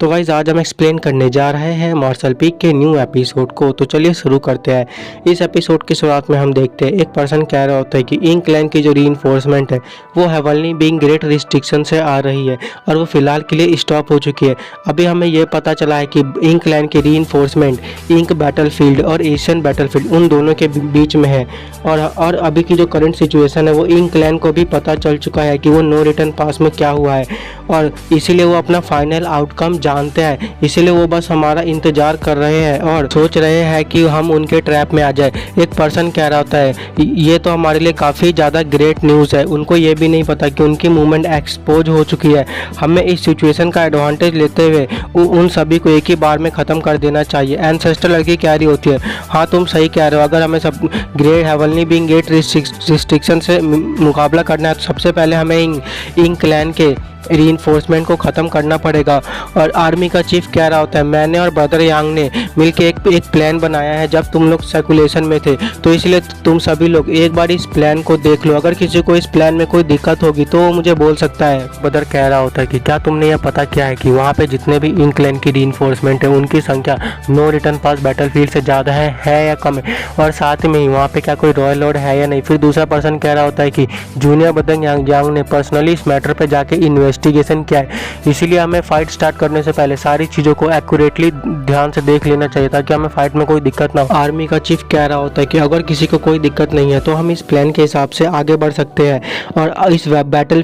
तो गाइज आज हम एक्सप्लेन करने जा रहे हैं मार्शल पीक के न्यू एपिसोड को। तो चलिए शुरू करते हैं। इस एपिसोड की शुरुआत में हम देखते हैं एक पर्सन कह रहा होता है कि इंक लैंड की जो रीइंफोर्समेंट है वो हेवनली बीइंग ग्रेट रिस्ट्रिक्शन से आ रही है और वो फिलहाल के लिए स्टॉप हो चुकी है। अभी हमें ये पता चला है कि इंक लैंड की रीइंफोर्समेंट इंक बैटलफील्ड और एशियन बैटलफील्ड उन दोनों के बीच में है और अभी की जो करंट सिचुएशन है वो इंक लैंड को भी पता चल चुका है कि वो नो रिटर्न पास में क्या हुआ है और इसीलिए वो अपना फाइनल आउटकम जानते हैं। इसीलिए वो बस हमारा इंतजार कर रहे हैं और सोच रहे हैं कि हम उनके ट्रैप में आ जाए। एक पर्सन कह रहा होता है ये तो हमारे लिए काफ़ी ज़्यादा ग्रेट न्यूज़ है। उनको ये भी नहीं पता कि उनकी मूवमेंट एक्सपोज हो चुकी है। हमें इस सिचुएशन का एडवांटेज लेते हुए उन सभी को एक ही बार में ख़त्म कर देना चाहिए। एंसेस्टर लड़की कह रही होती है हाँ तुम सही कह रहे हो, अगर हमें सब great heavenly being great restriction से मुकाबला करना है तो सबसे पहले हमें इंक लैंड के रीइंफोर्समेंट को ख़त्म करना पड़ेगा। और आर्मी का चीफ कह रहा होता है मैंने और ब्रदर यांग ने मिलकर एक प्लान बनाया है जब तुम लोग सर्कुलेशन में थे, तो इसलिए तुम सभी लोग एक बार इस प्लान को देख लो। अगर किसी को इस प्लान में कोई दिक्कत होगी तो वो मुझे बोल सकता है। ब्रदर कह रहा होता है कि क्या तुमने यह पता किया है कि वहाँ पे जितने भी इंक लैंड की रीइंफोर्समेंट है उनकी संख्या नो रिटर्न पास बैटलफील्ड से ज़्यादा है या कम है, और साथ में ही वहाँ पे क्या कोई रॉयल लॉर्ड है या नहीं। फिर दूसरा पर्सन कह रहा होता है कि जूनियर ब्रदर यांग ने पर्सनली इस मैटर पर जाके इन्वेस्टिगेशन किया है, इसीलिए हमें फाइट स्टार्ट करने से पहले सारी चीज़ों को एक्यूरेटली ध्यान से देख लेना चाहिए ताकि हमें फाइट में कोई दिक्कत ना हो। आर्मी का चीफ कह रहा होता है कि अगर किसी को कोई दिक्कत नहीं है तो हम इस प्लान के हिसाब से आगे बढ़ सकते हैं और इस बैटल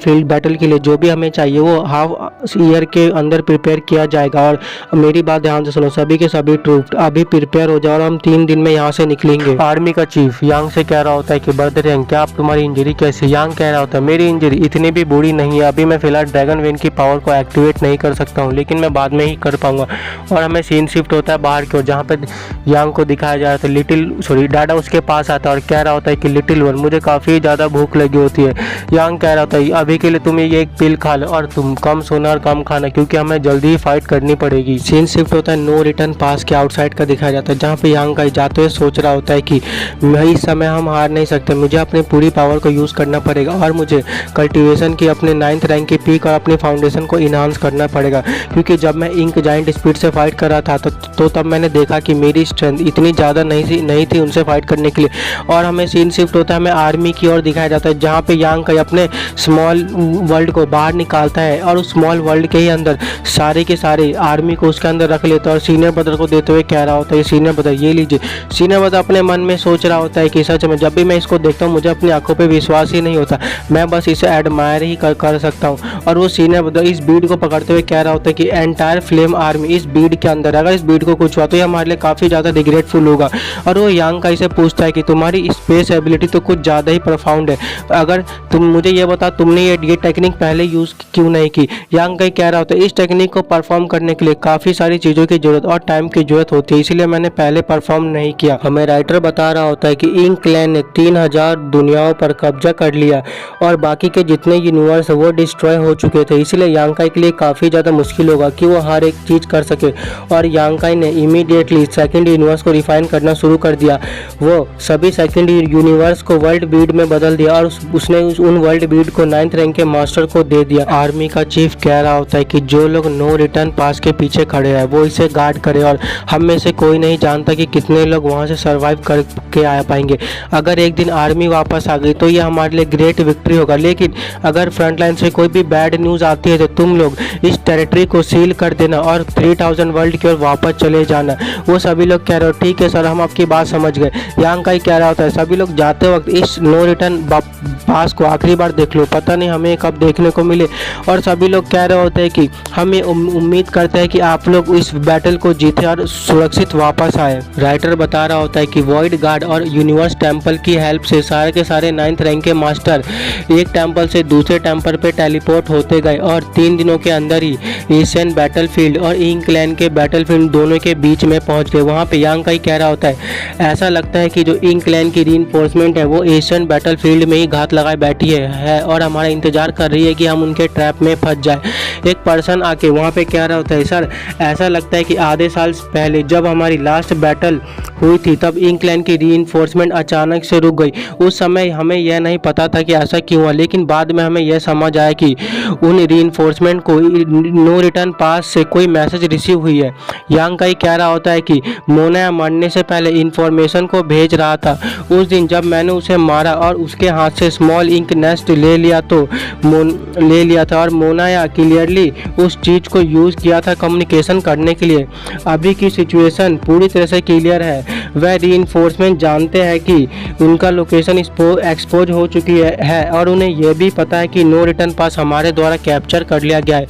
के लिए जो भी हमें चाहिए वो हाफ ईयर के अंदर प्रिपेयर किया जाएगा। और मेरी बात ध्यान से सुनो, सभी के सभी ट्रूप अभी प्रिपेयर हो जाओ और हम 3 दिन में यहाँ से निकलेंगे। आर्मी का चीफ यांग से कह रहा होता है कि ब्रदर यांग क्या आप तुम्हारी इंजरी कैसी। यांग कह रहा होता है मेरी इंजरी इतनी भी बुरी नहीं है, अभी मैं फिलहाल ड्रैगन वेन की पावर को एक्टिवेट नहीं कर सकता हूँ, लेकिन मैं बाद में ही कर पाऊंगा। और हमें सीन शिफ्ट होता है बाहर की ओर जहाँ पे यांग को दिखाया जा रहा था डाडा उसके पास आता है और कह रहा होता है कि लिटिल वन मुझे काफ़ी ज़्यादा भूख लगी होती है। यांग कह रहा होता है अभी के लिए तुम ये एक पिल खा लो और तुम कम सोना और कम खाना क्योंकि हमें जल्दी ही फाइट करनी पड़ेगी। सीन शिफ्ट होता है नो रिटर्न पास के आउटसाइड का दिखाया जाता है जहाँ पे यांग का जाते हुए सोच रहा होता है कि भाई इस समय हम हार नहीं सकते, मुझे अपनी पूरी पावर को यूज़ करना पड़ेगा और मुझे कल्टिवेशन की अपने 9th रैंक की पीक और अपनी फाउंडेशन को इन्हांस करना पड़ेगा। क्योंकि जब मैं इंक जाइंट स्पीड से फाइट कर रहा था तो तब मैंने देखा कि मेरी स्ट्रेंथ इतनी ज़्यादा नहीं थी उनसे फाइट करने के लिए। और हमें सीन शिफ्ट होता है हमें आर्मी की ओर दिखाया जाता है जहाँ पे यांग का अपने स्मॉल वर्ल्ड को बाहर निकालता है और उस स्मॉल वर्ल्ड के ही अंदर सारे के सारे आर्मी को उसके अंदर रख लेता है और सीनियर ब्रदर को देते हुए कह रहा होता है सीनियर ब्रदर ये लीजिए। सीनियर ब्रदर अपने मन में सोच रहा होता है कि सच में जब भी मैं इसको देखता हूँ मुझे अपनी आंखों पर विश्वास ही नहीं होता, मैं बस इसे एडमायर ही कर सकता हूँ। और वो सीनियर ब्रदर इस बीड को पकड़ते हुए कह रहा होता है कि एंटायर फ्लेम आर्मी इस बीड के अंदर, अगर इस बीड को कुछ हुआ तो ये हमारे लिए काफ़ी ज़्यादा रिग्रेटफुल होगा। और वो यांग का इसे पूछता है कि तुम्हारी स्पेस एबिलिटी तो कुछ ज़्यादा ही प्रोफाउंड है, अगर तुम मुझे ये बता तुमने ये टेक्निक पहले यूज़ क्यों नहीं की। यांग का कह रहा होता है इस टेक्निक को परफॉर्म करने के लिए काफ़ी सारी चीज़ों की ज़रूरत और टाइम की ज़रूरत होती है, इसीलिए मैंने पहले परफॉर्म नहीं किया। हमें राइटर बता रहा होता है कि इंक लैंड ने 3000 दुनियाओं पर कब्जा कर लिया और बाकी के जितने यूनिवर्स वो डिस्ट्रॉय हो चुके थे, इसलिए यांकाई के लिए काफ़ी ज़्यादा मुश्किल होगा कि वो हर एक चीज़ कर सके। और यांकाई ने इमीडिएटली सेकंड यूनिवर्स को रिफाइन करना शुरू कर दिया। वो सभी सेकंड यूनिवर्स को वर्ल्ड बीड में बदल दिया और उसने उन वर्ल्ड बीड को 9th रैंक के मास्टर को दे दिया। आर्मी का चीफ कह रहा होता है कि जो लोग नो रिटर्न पास के पीछे खड़े हैं वो इसे गार्ड करे और हम में से कोई नहीं जानता कि कितने लोग वहाँ से सर्वाइव करके आ पाएंगे। अगर एक दिन आर्मी वापस आ गई तो ये हमारे लिए ग्रेट विक्ट्री होगा, लेकिन अगर फ्रंट लाइन से कोई भी बैड न्यूज़ आती है तो तुम लोग इस टेरिटरी को सील कर देना और 3000 वर्ल्ड की ओर वापस चले जाना। वो सभी लोग कह रहे हो ठीक है सर हम आपकी बात समझ गए। यांग का ही कह रहा होता है सभी लोग जाते वक्त इस नो रिटर्न पास को आखिरी बार देख लो, पता नहीं हमें कब देखने को मिले। और सभी लोग कह रहे होते हैं कि हम उम्मीद करते हैं कि आप लोग इस बैटल को जीते और सुरक्षित वापस आए। राइटर बता रहा होता है कि वॉइड गार्ड और यूनिवर्स टेम्पल की हेल्प से सारे के सारे 9th रैंक के मास्टर एक टेम्पल से दूसरे टेम्पल पे टेलीपोर्ट होते गए और 3 दिनों के अंदर ही एशियन बैटलफील्ड और इंक लैंड के बैटलफील्ड दोनों के बीच में पहुंच गए। वहां पे यांग का ही कह रहा होता है ऐसा लगता है कि जो इंक लैंड की रीइंफोर्समेंट है वो एशियन बैटलफील्ड में ही घात हाथ लगाए बैठी है और हमारा इंतजार कर रही है कि हम उनके ट्रैप में फंस जाए। एक पर्सन आके वहाँ पे कह रहा होता है, सर ऐसा लगता है कि आधे साल पहले जब हमारी लास्ट बैटल हुई थी तब इंग्लैंड की रीइंफोर्समेंट अचानक से रुक गई। उस समय हमें यह नहीं पता था कि ऐसा क्यों हुआ, लेकिन बाद में हमें यह समझ आया कि उन रीइंफोर्समेंट को नो रिटर्न पास से कोई मैसेज रिसीव हुई है। यांग काई कह रहा होता है कि मोना मरने से पहले इंफॉर्मेशन को भेज रहा था। उस दिन जब मैंने उसे मारा और उसके हाथ से स्मॉल इंक नेस्ट ले लिया था और मोनाया क्लियरली उस चीज़ को यूज़ किया था कम्युनिकेशन करने के लिए। अभी की सिचुएशन पूरी तरह से क्लियर है। वह रीइंफोर्समेंट जानते हैं कि उनका लोकेशन एक्सपोज हो चुकी है और उन्हें यह भी पता है कि नो रिटर्न पास हमारे द्वारा कैप्चर कर लिया गया है,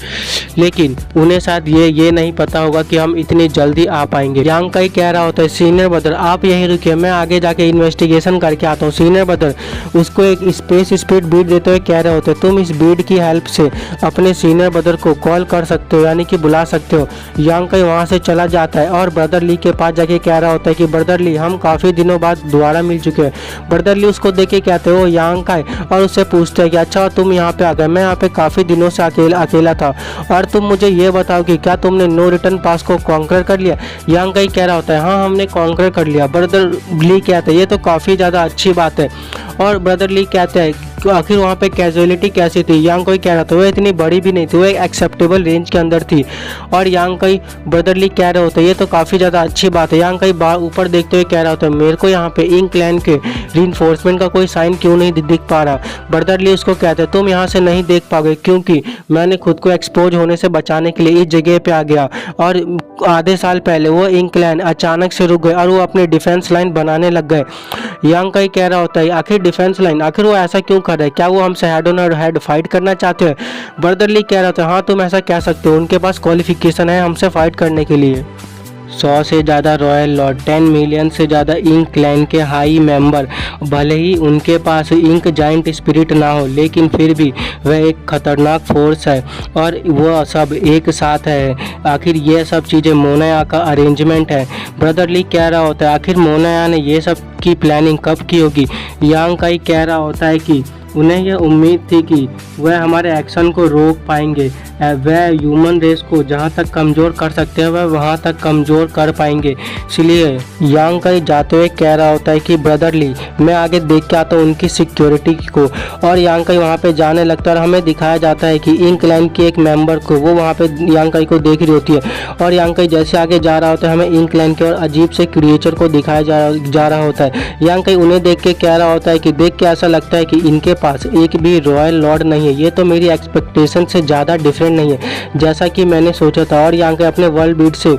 लेकिन उन्हें शायद ये नहीं पता होगा कि हम इतनी जल्दी आ पाएंगे। यांग काई कह रहा होता है, सीनियर ब्रदर आप यहीं रुकिए, मैं आगे जाके इन्वेस्टिगेशन करके आता हूँ। सीनियर ब्रदर उसको एक स्पेस स्पीड बीट देते हुए कह रहे होते हैं, तुम इस बीट की हेल्प से अपने सीनियर ब्रदर को कॉल कर सकते हो, यानी कि बुला सकते हो। यांग काई वहाँ से चला जाता है और ब्रदर ली के पास जाके कह रहा होता है कि ब्रदर ली हम काफ़ी दिनों बाद दोबारा मिल चुके हैं। ब्रदर ली उसको देख के कहते हो यांग काई और उससे पूछते हैं कि अच्छा तुम यहाँ पे आ गए, मैं यहाँ पे काफ़ी दिनों से अकेला था और तुम मुझे ये बताओ कि क्या तुमने नो रिटर्न पास को कॉन्कर कर लिया। यांग काई कह रहा होता है हाँ हमने कॉन्कर कर लिया। ब्रदर ली कहते हैं ये तो काफ़ी ज़्यादा अच्छी बात है। और ब्रदर ली कहते हैं आखिर वहाँ पे कैजुअलिटी कैसी थी। यांग काई कह रहा था वो इतनी बड़ी भी नहीं थी, वो एक एक्सेप्टेबल रेंज के अंदर थी। और यांग काई ब्रदरली कह रहे होते ये तो काफ़ी ज़्यादा अच्छी बात है। यांग काई ऊपर देखते हुए कह रहा होता है मेरे को यहाँ पे इंग्लैंड के रीइंफोर्समेंट का कोई साइन क्यों नहीं दिख पा रहा। ब्रदरली उसको कहते हैं तुम यहाँ से नहीं देख पाओगे क्योंकि मैंने खुद को एक्सपोज होने से बचाने के लिए इस जगह पे आ गया और आधे साल पहले वो इंग्लैंड अचानक से रुक गए और वो अपनी डिफेंस लाइन बनाने लग गए। यांग काई कह रहा होता है आखिर डिफेंस लाइन, आखिर वो ऐसा क्यों कर रहे हैं, क्या वो हमसे हेड ऑन हेड फाइट करना चाहते हैं। ब्रदरली कह रहा था हाँ तुम ऐसा कह सकते हो, उनके पास क्वालिफिकेशन है हमसे फाइट करने के लिए। 100 से ज़्यादा रॉयल लॉर्ड, 10 मिलियन से ज़्यादा इंक क्लैन के हाई मेंबर, भले ही उनके पास इंक जाइंट स्पिरिट ना हो लेकिन फिर भी वह एक खतरनाक फोर्स है और वह सब एक साथ है। आखिर ये सब चीज़ें मोनाया का अरेंजमेंट है। ब्रदरली कह रहा होता है आखिर मोनाया ने ये सब की प्लानिंग कब की होगी। यांग काई कह रहा होता है कि उन्हें यह उम्मीद थी कि वह हमारे एक्शन को रोक पाएंगे, वह ह्यूमन रेस को जहां तक कमज़ोर कर सकते हैं वह वहां तक कमज़ोर कर पाएंगे। इसलिए यांग काई जाते हुए कह रहा होता है कि ब्रदरली मैं आगे देख के आता हूँ उनकी सिक्योरिटी को। और यांग काई वहाँ पे जाने लगता है और हमें दिखाया जाता है कि इंक्लाइन के एक मेंबर को वो वहाँ पे यांग काई को देख रही होती है और यांग काई जैसे आगे जा रहा होता है हमें इंक्लाइन के और अजीब से क्रिएचर को दिखाया जा रहा होता है। यांग काई उन्हें देख के कह रहा होता है कि देख के ऐसा लगता है कि इनके पास एक भी रॉयल लॉर्ड नहीं है, ये तो मेरी एक्सपेक्टेशन से ज़्यादा डिफरेंट नहीं है जैसा कि मैंने सोचा था। और यहाँ के अपने वर्ल्ड बीट से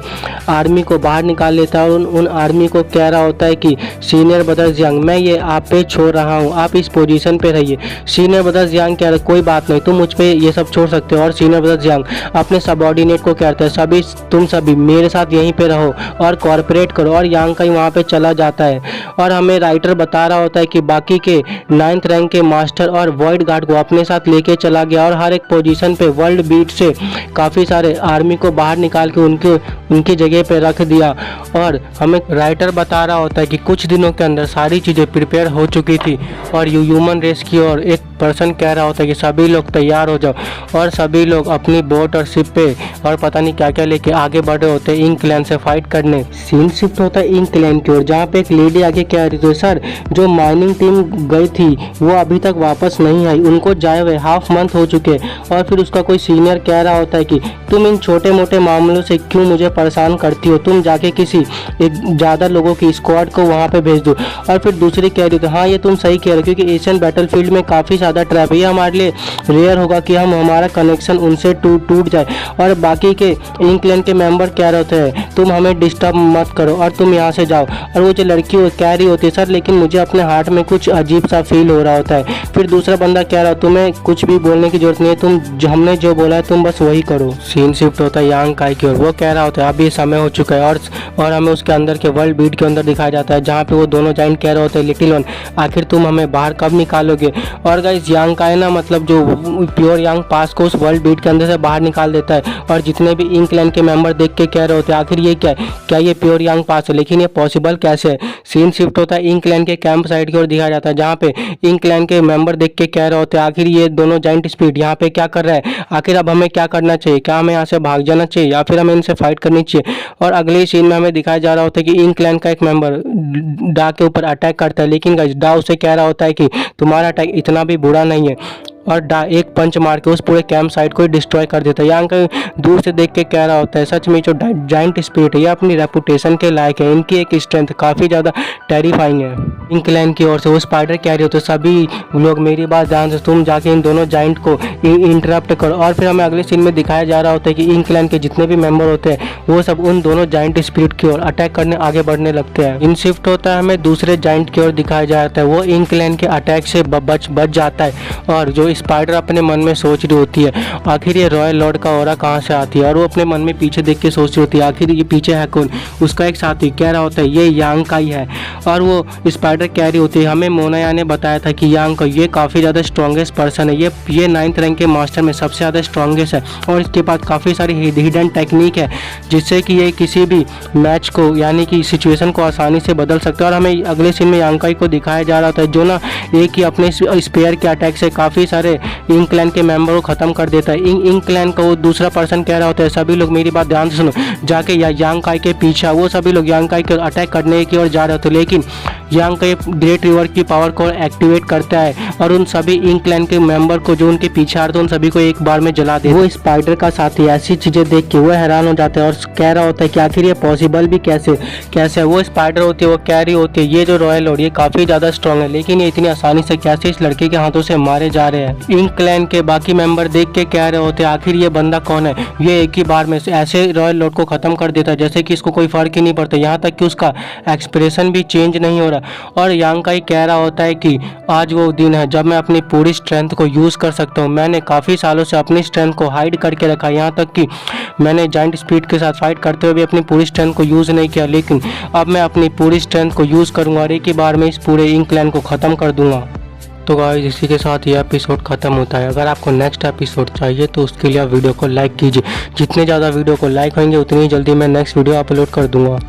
आर्मी को बाहर निकाल लेता है और उन आर्मी को कह रहा होता है कि सीनियर ब्रदर जियांग मैं ये आप पे छोड़ रहा हूँ, आप इस पोजीशन पे रहिए। सीनियर ब्रदर जियांग कह रहे कोई बात नहीं तुम मुझ पे ये सब छोड़ सकते हो। और सीनियर ब्रदर जियांग अपने सबऑर्डिनेट को कहते हैं तुम सभी मेरे साथ यहीं पे रहो और कॉर्पोरेट करो। और यांग काई वहाँ पे चला जाता है और हमें राइटर बता रहा होता है कि बाकी के 9th रैंक के मास्टर और वॉइड गार्ड को अपने साथ लेके चला गया और हर एक पोजीशन पे वर्ल्ड बीट से काफ़ी सारे आर्मी को बाहर निकाल के उनकी जगह पे रख दिया। और हमें राइटर बता रहा होता है कि कुछ दिनों के अंदर सारी चीज़ें प्रिपेयर हो चुकी थी और ह्यूमन रेस की ओर एक पर्सन कह रहा होता है कि सभी लोग तैयार हो जाओ। और सभी लोग अपनी बोट और शिप पे और पता नहीं क्या क्या लेके आगे बढ़े होते हैं इंक क्लैन से फाइट करने। सीन शिफ्ट होता है इंक क्लैन की ओर जहाँ पे एक लेडी आगे कह रही थी सर जो माइनिंग टीम गई थी वो अभी तक वापस नहीं आई, उनको जाए हुए हाफ मंथ हो चुके। और फिर उसका कोई सीनियर कह रहा होता है कि तुम इन छोटे मोटे मामलों से क्यों मुझे परेशान करती हो, तुम जाके किसी एक ज़्यादा लोगों की स्क्वाड को वहाँ पे भेज दो। और फिर दूसरी कह रही थी हाँ ये तुम सही कह रहे हो क्योंकि एशियन बैटलफील्ड में काफ़ी ज़्यादा ट्रैप है, ये हमारे लिए रेयर होगा कि हमारा कनेक्शन उनसे टूट जाए। और बाकी के इंक्लैन के मेंबर कह रहे होते हैं तुम हमें डिस्टर्ब मत करो और तुम यहाँ से जाओ। और वो जो लड़की कह रही होती है सर लेकिन मुझे अपने हार्ट में कुछ अजीब सा फील हो रहा होता है। फिर दूसरा बंदा कह रहा तुम्हें कुछ भी बोलने की जरूरत नहीं है, हमने जो बोला है तुम बस वही करो। सीन शिफ्ट होता है यांग काई की ओर, वो कह रहा होता है अभी समय हो चुका है। और हमें उसके अंदर के वर्ल्ड बीट के अंदर दिखाया जाता है जहाँ पे वो दोनों जाइंट कह रहे होते हैं लिटिल वन आखिर तुम हमें बाहर कब निकालोगे। और गाइस यांग काई ना मतलब जो प्योर यांग पास को उस वर्ल्ड बीट के अंदर से बाहर निकाल देता है और जितने भी इंक क्लैन के मेंबर देख के कह रहे होते हैं आखिर ये क्या ये प्योर यांग पास है, लेकिन ये पॉसिबल कैसे है। सीन शिफ्ट होता है इंक क्लैन के कैंप साइड की ओर दिखाया जाता है जहाँ पे इंक क्लैन के मेंबर मेंबर देख के कह रहे होते हैं आखिर ये दोनों जाइंट स्पीड यहाँ पे क्या कर रहा है, आखिर अब हमें क्या करना चाहिए, क्या हमें यहाँ से भाग जाना चाहिए या फिर हमें इनसे फाइट करनी चाहिए। और अगले सीन में हमें दिखाया जा रहा होता है कि इंक क्लैन का एक मेंबर डा के ऊपर अटैक करता है, लेकिन गाइस डा उसे कह रहा होता है कि तुम्हारा अटैक इतना भी बुरा नहीं है, और डा एक पंच मार के उस पूरे कैंप साइट को ही डिस्ट्रॉय कर देता है। यहाँ का दूर से देख के कह रहा होता है सच में जो जाइंट स्पिरिट है ये अपनी रेपुटेशन के लायक है, इनकी एक स्ट्रेंथ काफ़ी ज़्यादा टेरिफाइंग है। इंक क्लैन की ओर से वो स्पाइडर कह रही होते सभी लोग मेरी बात ध्यान से, तुम जाके इन दोनों जाइंट को इंटरप्ट करो। और फिर हमें अगले सीन में दिखाया जा रहा होता है कि इंक क्लैन के जितने भी मेंबर होते हैं वो सब उन दोनों जाइंट स्पिरिट की ओर अटैक करने आगे बढ़ने लगते हैं। इन शिफ्ट होता है हमें दूसरे जाइंट की ओर दिखाया जाता है, वो इंक क्लैन के अटैक से बच जाता है। और जो स्पाइडर अपने मन में सोच रही होती है आखिर ये रॉयल लॉर्ड का ऑरा कहाँ से आती है, और वो अपने मन में पीछे देख के सोच रही होती है आखिर ये पीछे है कौन। उसका एक साथी कह रहा होता है ये यांग का ही है, और वो स्पाइडर कह रही होती है हमें मोनाया ने बताया था कि यांग का ये काफ़ी ज़्यादा स्ट्रॉन्गेस्ट पर्सन है, ये 9th रैंक के मास्टर में सबसे ज़्यादा स्ट्रॉन्गेस्ट है, और इसके पास काफ़ी सारी हिडन टेक्निक है जिससे कि ये किसी भी मैच को यानी कि सिचुएशन को आसानी से बदल सकता है। और हमें अगले सीन में यांकाई को दिखाया जा रहा था जो ना एक ही अपने स्पेयर के अटैक से काफ़ी सारे इंक क्लैन के मेंबर को खत्म कर देता है। इंक क्लैन का वो दूसरा पर्सन कह रहा होता है सभी लोग मेरी बात ध्यान से सुनो, जाके यांकाई के पीछे वो सभी लोग यांकाई को अटैक करने की ओर जा रहे होते, लेकिन यांकाई ग्रेट रिवर की पावर को एक्टिवेट करता है और उन सभी इंक क्लैन के मेंबर को जो उनके पीछे आ रहे थे उन सभी को एक बार में जला दे। वो स्पाइडर का साथी ऐसी चीजें देख के वो हैरान हो जाता है और कह रहा होता है कि आखिर ये पॉसिबल भी कैसे वो स्पाइडर होती है वो कह रही होती है ये जो रॉयल लॉर्ड ये काफी ज्यादा स्ट्रॉन्ग है, लेकिन ये इतनी आसानी से कैसे इस लड़के के हाथों से मारे जा रहे हैं। इंक क्लैन के बाकी मेंबर देख के कह रहे होते हैं आखिर ये बंदा कौन है, ये एक ही बार में ऐसे रॉयल लॉर्ड को खत्म कर देता है जैसे कि इसको कोई फर्क ही नहीं पड़ता, यहाँ तक कि उसका एक्सप्रेशन भी चेंज नहीं हो रहा। और यांकाई कह रहा होता है कि आज वो दिन है जब मैं अपनी पूरी स्ट्रेंथ को यूज़ कर सकता हूँ, मैंने काफ़ी सालों से अपनी स्ट्रेंथ को हाइड करके रखा, यहाँ तक कि मैंने जाइंट स्पीड के साथ फाइट करते हुए भी अपनी पूरी स्ट्रेंथ को यूज़ नहीं किया, लेकिन अब मैं अपनी पूरी स्ट्रेंथ को यूज़ करूँगा और एक ही बार में इस पूरे इंक क्लैन को ख़त्म कर दूँगा। तो गाइस इसी के साथ ये एपिसोड ख़त्म होता है। अगर आपको नेक्स्ट एपिसोड चाहिए तो उसके लिए आप वीडियो को लाइक कीजिए, जितने ज़्यादा वीडियो को लाइक होंगे उतनी जल्दी मैं नेक्स्ट वीडियो अपलोड कर दूँगा।